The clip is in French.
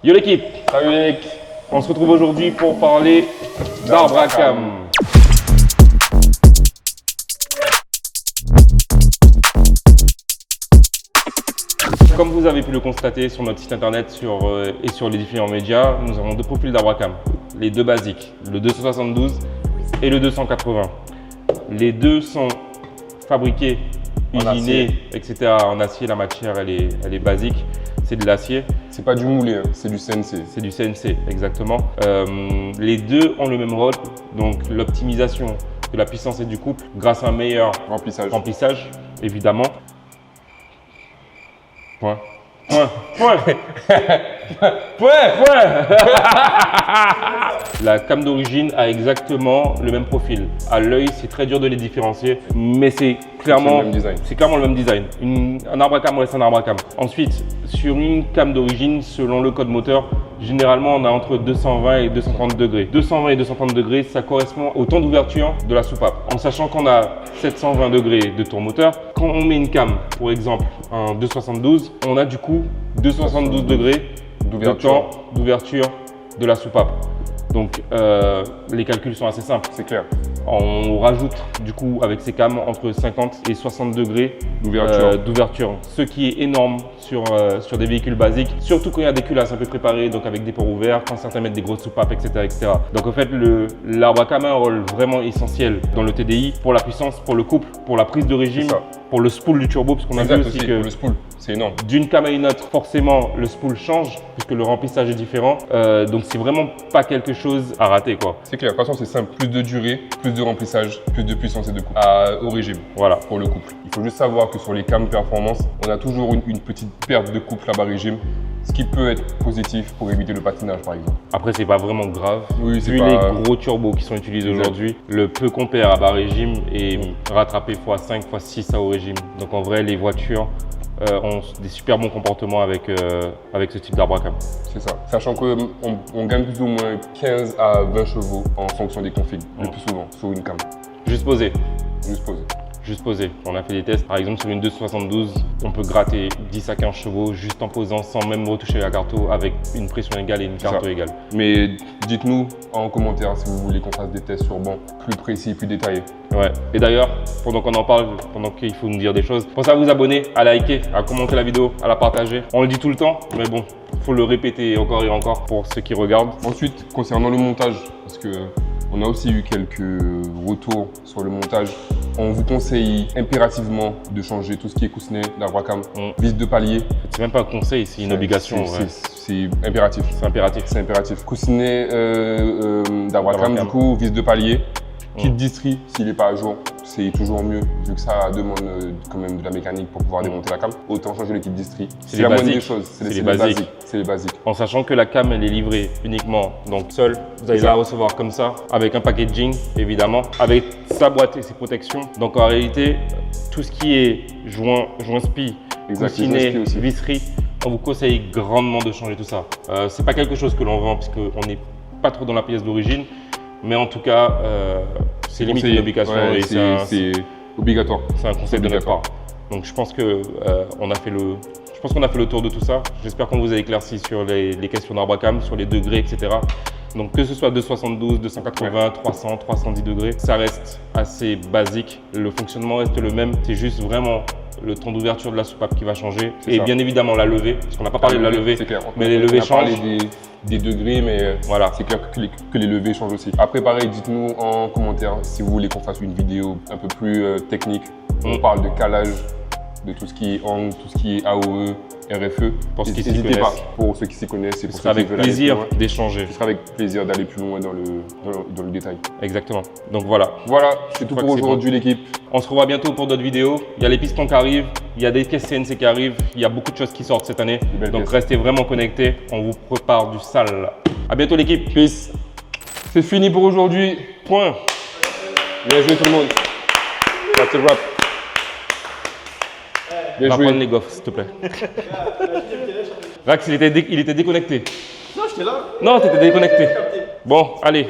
Yo l'équipe, Salut les mecs. on se retrouve aujourd'hui pour parler d'arbre à cam. Comme vous avez pu le constater sur notre site internet et sur les différents médias, nous avons deux profils d'arbre à cam. Les deux basiques, le 272 et le 280. Les deux sont fabriqués, usinés, etc. en acier. La matière, elle est basique. C'est de l'acier. C'est pas du moulé, hein, c'est du CNC. C'est du CNC, exactement. Les deux ont le même rôle, donc l'optimisation de la puissance et du couple grâce à un meilleur remplissage, évidemment. Point. Point. Point. Point. La cam d'origine a exactement le même profil. À l'œil, c'est très dur de les différencier, mais c'est clairement le même design. Un arbre à cam reste un arbre à cam. Ensuite, sur une cam d'origine, selon le code moteur, généralement, on a entre 220 et 230 degrés. 220 et 230 degrés, ça correspond au temps d'ouverture de la soupape. En sachant qu'on a 720 degrés de tour moteur, quand on met une cam, pour exemple, un 272, on a du coup 272 degrés de temps d'ouverture de la soupape. Donc, les calculs sont assez simples. C'est clair. On rajoute du coup avec ces cams entre 50 et 60 degrés d'ouverture, ce qui est énorme sur des véhicules basiques, surtout quand il y a des culasses un peu préparées, donc avec des ports ouverts, quand certains mettent des grosses soupapes, etc. Donc en fait, l'arbre à cam a un rôle vraiment essentiel dans le TDI pour la puissance, pour le couple, pour la prise de régime, pour le spool du turbo, parce qu'on a vu aussi que le spool, c'est énorme. D'une cam à une autre, forcément, le spool change puisque le remplissage est différent. Donc c'est vraiment pas quelque chose à rater, quoi. C'est clair. De toute façon, c'est simple. Plus de durée, plus de remplissage, plus de puissance et de couple au régime. Voilà. Pour le couple. Il faut juste savoir que sur les cams performance, on a toujours une petite perte de couple à bas régime, ce qui peut être positif pour éviter le patinage, par exemple. Après, c'est pas vraiment grave. Oui, vu les gros turbos qui sont utilisés aujourd'hui, le peu qu'on perd à bas régime est rattrapé x5, x6 à haut régime. Donc en vrai, les voitures ont des super bons comportements avec ce type d'arbre à cam. C'est ça. Sachant qu'on gagne plus ou moins 15 à 20 chevaux en fonction des configs, le plus souvent, sur une cam. Juste posé. Juste posé. On a fait des tests. Par exemple, sur une 272, on peut gratter 10 à 15 chevaux juste en posant sans même retoucher la carto avec une pression égale et une carto égale. Mais dites-nous en commentaire si vous voulez qu'on fasse des tests sur banc plus précis, plus détaillés. Ouais. Et d'ailleurs, pendant qu'on en parle, pendant qu'il faut nous dire des choses, pensez à vous abonner, à liker, à commenter la vidéo, à la partager. On le dit tout le temps, mais bon, il faut le répéter encore et encore pour ceux qui regardent. Ensuite, concernant le montage, parce que on a aussi eu quelques retours sur le montage. On vous conseille impérativement de changer tout ce qui est coussinet d'arbre à cam, vis de palier. C'est même pas un conseil, c'est une obligation. C'est impératif. C'est impératif. C'est impératif. Coussinet d'arbre à cam, du coup, vis de palier. Kit distri, s'il n'est pas à jour, c'est toujours mieux, vu que ça demande quand même de la mécanique pour pouvoir démonter la cam. Autant changer le kit distri. C'est la moindre des choses. C'est les basiques. C'est les basiques. En sachant que la cam, elle est livrée uniquement donc seule. Vous allez la recevoir comme ça, avec un packaging, évidemment, avec sa boîte et ses protections. Donc en réalité, tout ce qui est joint spi, coussinet, visserie, on vous conseille grandement de changer tout ça. C'est pas quelque chose que l'on vend, puisqu'on n'est pas trop dans la pièce d'origine. Mais en tout cas, c'est limite une obligation et c'est obligatoire. C'est un conseil de notre part. Donc je pense qu'on a fait le tour de tout ça. J'espère qu'on vous a éclairci sur les questions d'arbre à cam, sur les degrés, etc. Donc que ce soit 272, 280, 300, 310 degrés, ça reste assez basique. Le fonctionnement reste le même. C'est juste vraiment le temps d'ouverture de la soupape qui va changer. Et bien évidemment la levée, parce qu'on n'a pas parlé de la levée, mais les levées changent. Des degrés, mais voilà, c'est clair que les levées changent aussi. Après, pareil, dites-nous en commentaire si vous voulez qu'on fasse une vidéo un peu plus technique. On parle de calage, de tout ce qui est angle, tout ce qui est AOE, RFE. N'hésitez pas, pour ceux qui s'y connaissent. Ce sera avec plaisir d'échanger. Ce sera avec plaisir d'aller plus loin dans le détail. Exactement. Donc voilà. Voilà, c'est tout pour aujourd'hui l'équipe. On se revoit bientôt pour d'autres vidéos. Il y a les pistons qui arrivent, il y a des pièces CNC qui arrivent, il y a beaucoup de choses qui sortent cette année. Donc restez vraiment connectés, on vous prépare du sale. À bientôt l'équipe. Peace. C'est fini pour aujourd'hui. Point. Bien joué tout le monde. That's a wrap. Bien joué. Prendre les gaufres, s'il te plaît. Rax, il était déconnecté. Non, j'étais là. Non, t'étais déconnecté. Bon, allez.